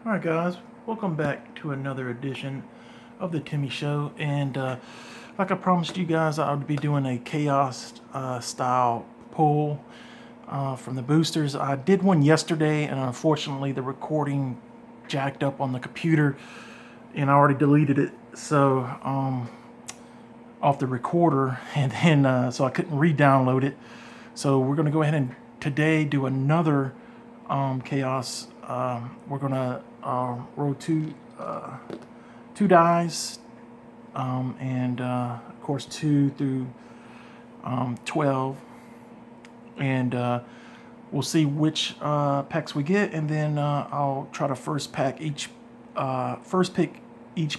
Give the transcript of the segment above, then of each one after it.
Alright guys, welcome back to another edition of the Timmy Show, and like I promised you guys, I would be doing a chaos style pull from the boosters. I did one yesterday, and unfortunately the recording jacked up on the computer and I already deleted it so off the recorder, and then so I couldn't re-download it. So we're going to go ahead and today do another chaos. We're gonna roll two dies, and of course 2 through 12, and we'll see which packs we get, and then I'll try to first pick each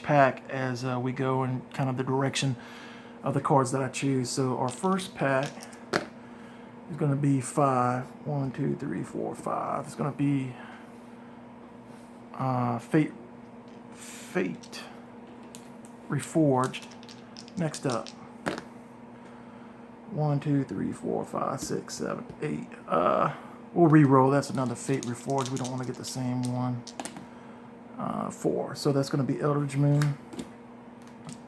pack as we go, and kind of the direction of the cards that I choose. So our first pack is going to be 5. 1, 2, 3, 4, 5. It's going to be Fate Reforged. Next up, 1, 2, 3, 4, 5, 6, 7, 8. We'll re-roll. That's another Fate Reforged. We don't want to get the same one. 4. So that's going to be Eldritch Moon,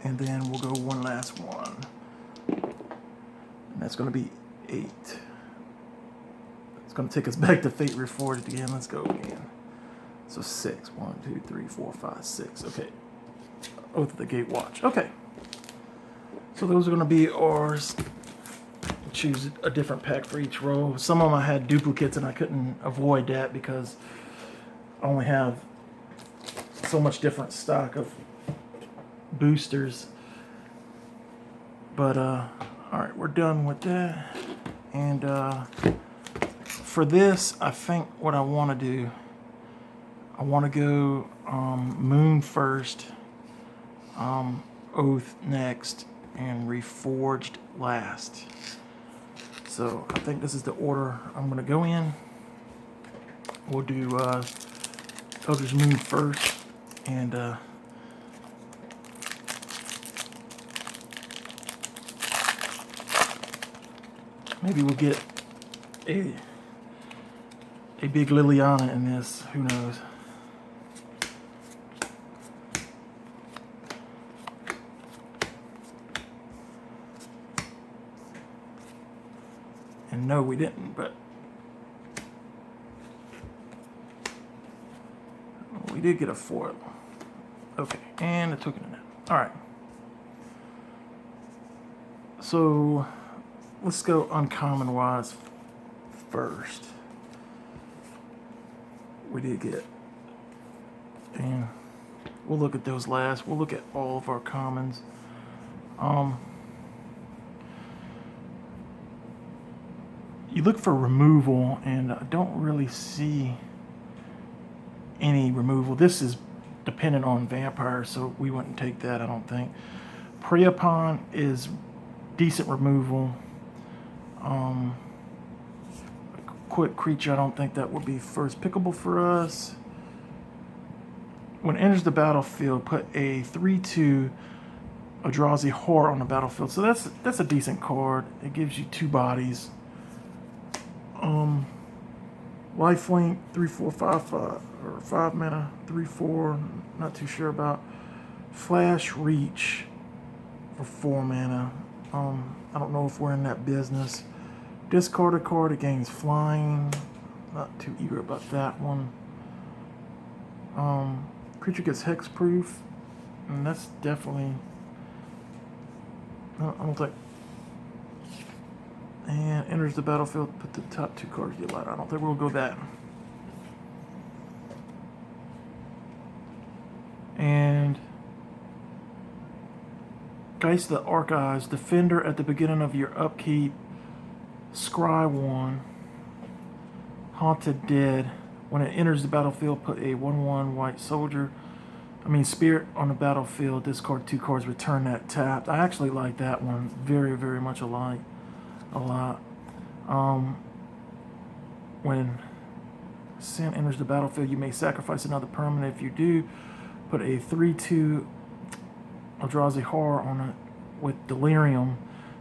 and then we'll go one last one, and that's going to be 8. It's going to take us back to Fate Reforged again. Let's go again. So 6. 1, 2, 3, 4, 5, 6. Okay. Oath of the Gatewatch. Okay. So those are going to be ours. Choose a different pack for each row. Some of them I had duplicates, and I couldn't avoid that because I only have so much different stock of boosters. But alright, we're done with that. And for this, I think what I want to do, I want to go Moon first, Oath next, and Reforged last. So I think this is the order I'm going to go in. We'll do Eldritch Moon first, and maybe we'll get a big Liliana in this. Who knows? And no, we didn't, but we did get a foil. Okay, and a token in it. Alright. So let's go uncommon wise first. We did get, and we'll look at those last. We'll look at all of our commons. You look for removal, and I don't really see any removal. This is dependent on vampires, so we wouldn't take that, I don't think. Prey Upon is decent removal. Quick creature, I don't think that would be first pickable for us. When it enters the battlefield, put a 3/2 Eldrazi Horror on the battlefield. So that's a decent card. It gives you 2 bodies. Lifelink 3, 4, 5, 5, or 5 mana, 3, 4. Not too sure about. Flash Reach for 4 mana. I don't know if we're in that business. Discard a card, it gains flying. Not too eager about that one. Creature gets hexproof, and that's definitely. I don't think. And enters the battlefield, put the top 2 cards you like. I don't think we'll go that. And Geist the Archives, Defender at the beginning of your upkeep. Scry 1. Haunted Dead. When it enters the battlefield, put a 1/1 white soldier. Spirit on the battlefield. Discard 2 cards, return that tapped. I actually like that one very, very much alike. A lot. When Sin enters the battlefield, you may sacrifice another permanent. If you do, put a 3/2 Eldrazi Horror on it with Delirium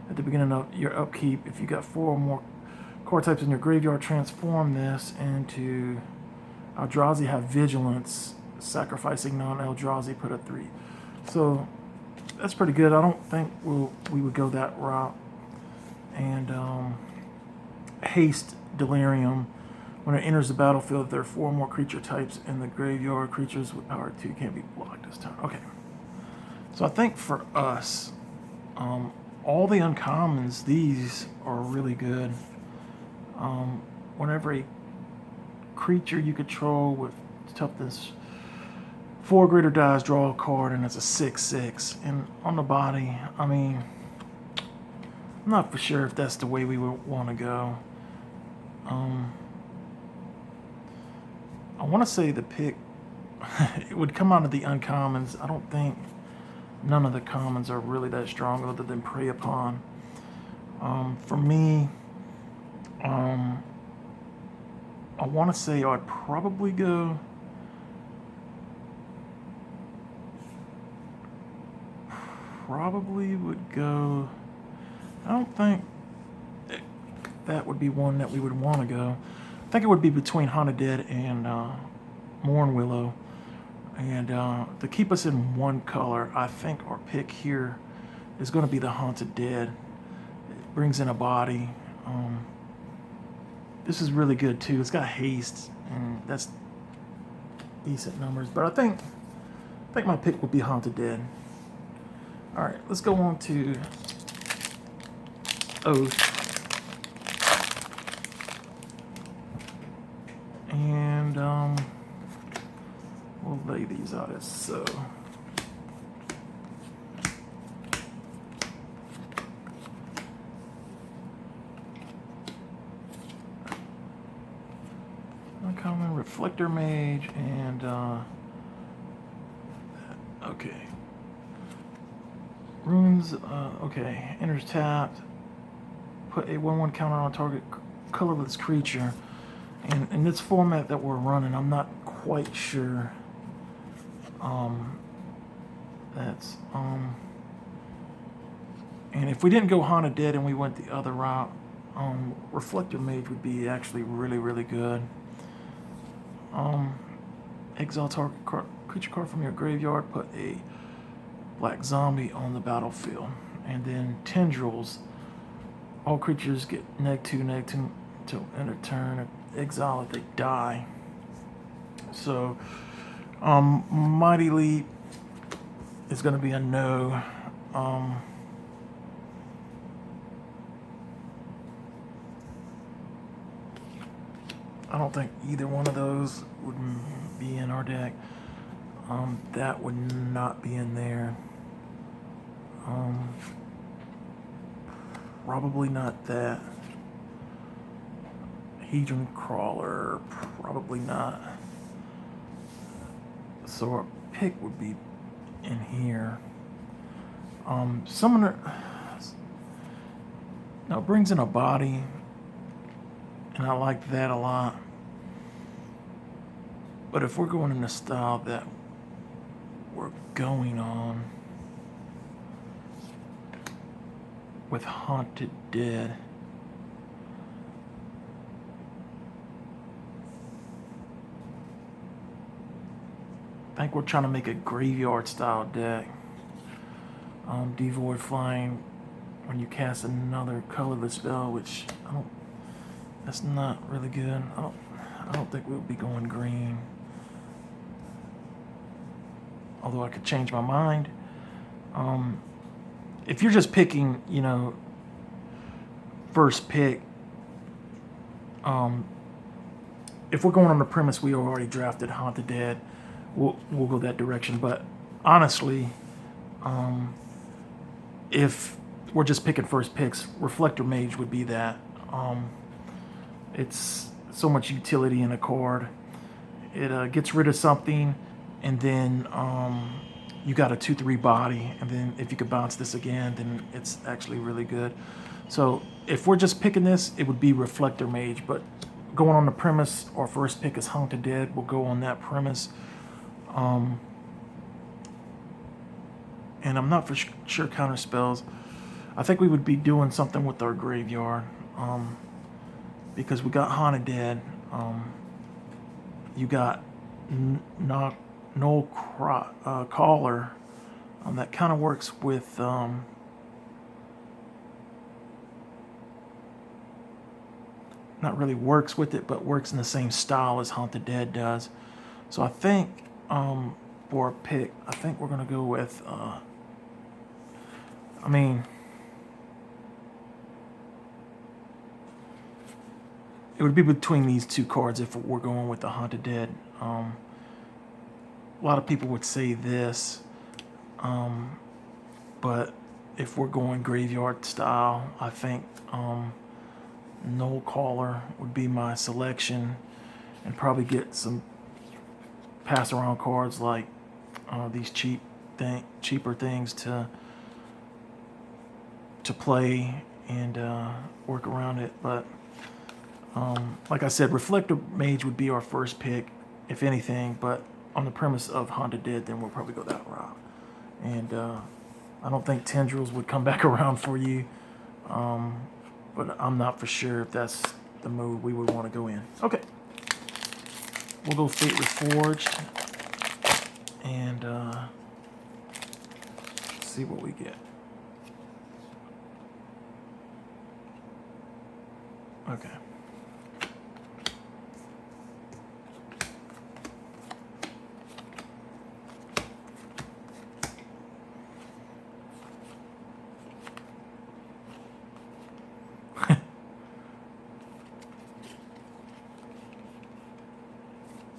at the beginning of your upkeep. If you got 4 or more card types in your graveyard, transform this into Eldrazi have Vigilance sacrificing non-Eldrazi, put a 3. So that's pretty good. I don't think we would go that route. And haste Delirium. When it enters the battlefield, there are 4 more creature types in the graveyard. Creatures with power 2 can't be blocked this turn. Okay. So I think for us, all the uncommons, these are really good. Whenever a creature you control with toughness 4 greater dies, draw a card, and it's a 6/6. And on the body, I mean, I'm not for sure if that's the way we would want to go. I want to say the pick it would come out of the uncommons. I don't think none of the commons are really that strong other than Prey Upon. For me, I want to say I'd probably go I don't think that would be one that we would want to go. I think it would be between Haunted Dead and Mourn Willow. And to keep us in one color, I think our pick here is going to be the Haunted Dead. It brings in a body. This is really good too. It's got haste, and that's decent numbers. But I think my pick would be Haunted Dead. All right, let's go on to Oath. And we'll lay these out as so. Uncommon Reflector Mage and okay. Runes, okay. Enters tapped. Put a 1/1 counter on target colorless creature. And in this format that we're running, I'm not quite sure. And if we didn't go Haunted Dead and we went the other route, Reflector Mage would be actually really, really good. Exile target creature card from your graveyard, put a black zombie on the battlefield. And then Tendrils. All creatures get -2/-2 until end of turn. Exile if they die. So, Mighty Leap is going to be a no. I don't think either one of those would be in our deck. That would not be in there. Probably not that. Hedron Crawler, probably not. So our pick would be in here. Summoner. Now it brings in a body, and I like that a lot. But if we're going in the style that we're going on with Haunted Dead, I think we're trying to make a graveyard style deck. Devoid Flying when you cast another colorless spell, which that's not really good. I don't think we'll be going green. Although I could change my mind. If you're just picking, first pick, if we're going on the premise we already drafted Haunted Dead, we'll go that direction. But honestly, if we're just picking first picks, Reflector Mage would be that. It's so much utility in a card. It gets rid of something, and then you got a 2/3 body, and then if you could bounce this again, then it's actually really good. So if we're just picking this, it would be Reflector Mage. But going on the premise, our first pick is Haunted Dead. We'll go on that premise. And I'm not for sure counter spells. I think we would be doing something with our graveyard, because we got Haunted Dead. You got null caller that kind of works with not really works with it, but works in the same style as Haunted Dead does. So I think for a pick, I think we're gonna go with I mean, it would be between these two cards if we're going with the Haunted Dead. A lot of people would say this, but if we're going graveyard style, I think Null Caller would be my selection, and probably get some pass around cards like these cheaper things to play and work around it. But like I said, Reflective Mage would be our first pick, if anything. But on the premise of Haunted Dead, then we'll probably go that route. And I don't think Tendrils would come back around for you. But I'm not for sure if that's the mode we would want to go in. Okay. We'll go Fate Reforged and see what we get. Okay.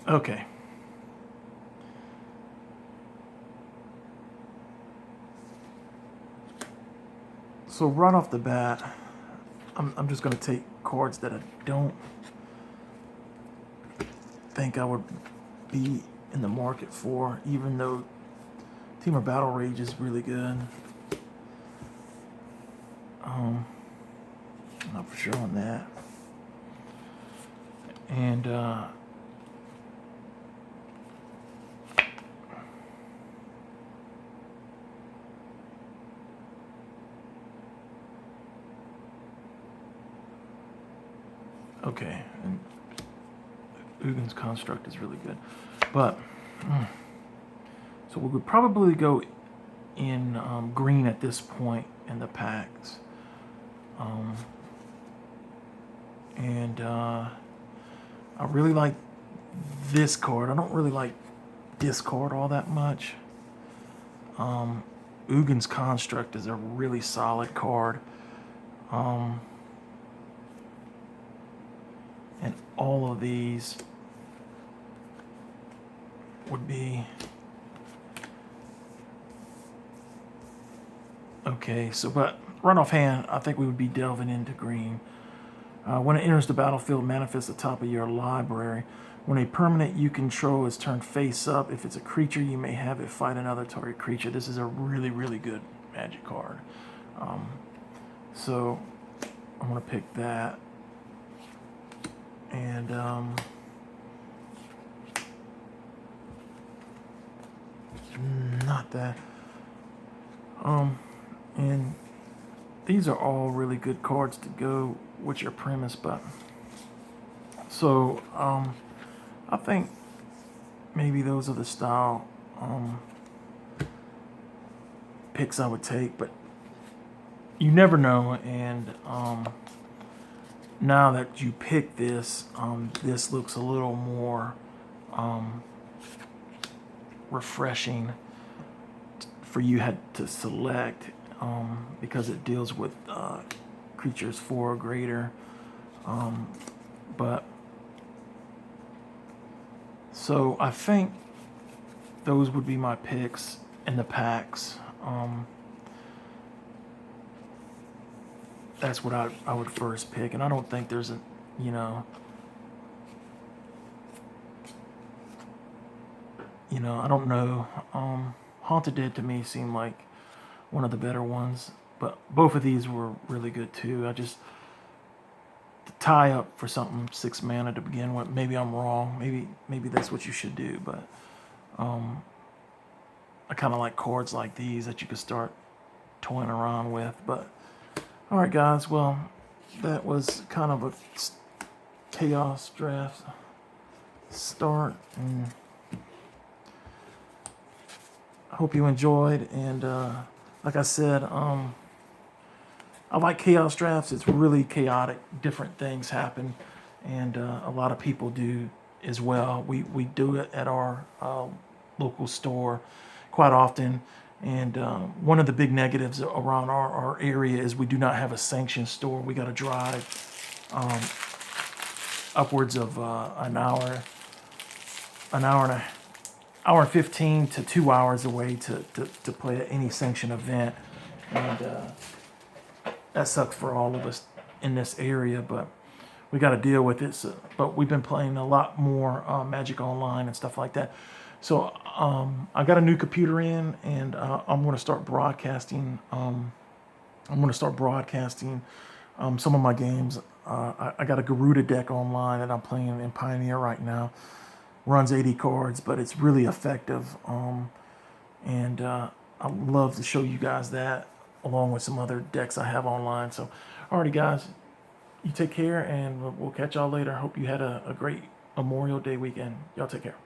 Okay. So right off the bat, I'm just going to take cards that I don't think I would be in the market for, even though Team Battle Rage is really good. I'm not for sure on that. And okay, and Ugin's Construct is really good, but so we would probably go in green at this point in the packs, and I really like this card. I don't really like this card all that much. Ugin's Construct is a really solid card. And all of these would be okay. So, but run off hand, I think we would be delving into green. When it enters the battlefield, manifests at the top of your library. When a permanent you control is turned face up, if it's a creature, you may have it fight another target creature. This is a really, really good Magic card. So I'm gonna pick that. And not that. And these are all really good cards to go with your premise, but so I think maybe those are the style picks I would take, but you never know. And now that you pick this, this looks a little more refreshing for you had to select because it deals with creatures 4 or greater. But so I think those would be my picks in the packs. That's what I would first pick, and I don't think there's a, I don't know. Haunted Dead to me seemed like one of the better ones, but both of these were really good too. I just to tie up for something 6 mana to begin with. Maybe I'm wrong. Maybe that's what you should do, but I kind of like cards like these that you could start toying around with. But all right, guys. Well, that was kind of a chaos draft start, and hope you enjoyed. And like I said, I like chaos drafts. It's really chaotic. Different things happen, and a lot of people do as well. We do it at our local store quite often. And one of the big negatives around our area is we do not have a sanctioned store. We got to drive upwards of an hour and 15 to 2 hours away to play at any sanctioned event. And that sucks for all of us in this area, but we got to deal with it. So, but we've been playing a lot more Magic Online and stuff like that. So I got a new computer in, and I'm going to start broadcasting. Some of my games. I got a Garuda deck online that I'm playing in Pioneer right now. Runs 80 cards, but it's really effective. And I'd love to show you guys that along with some other decks I have online. So, alrighty, guys, you take care, and we'll catch y'all later. Hope you had a great Memorial Day weekend. Y'all take care.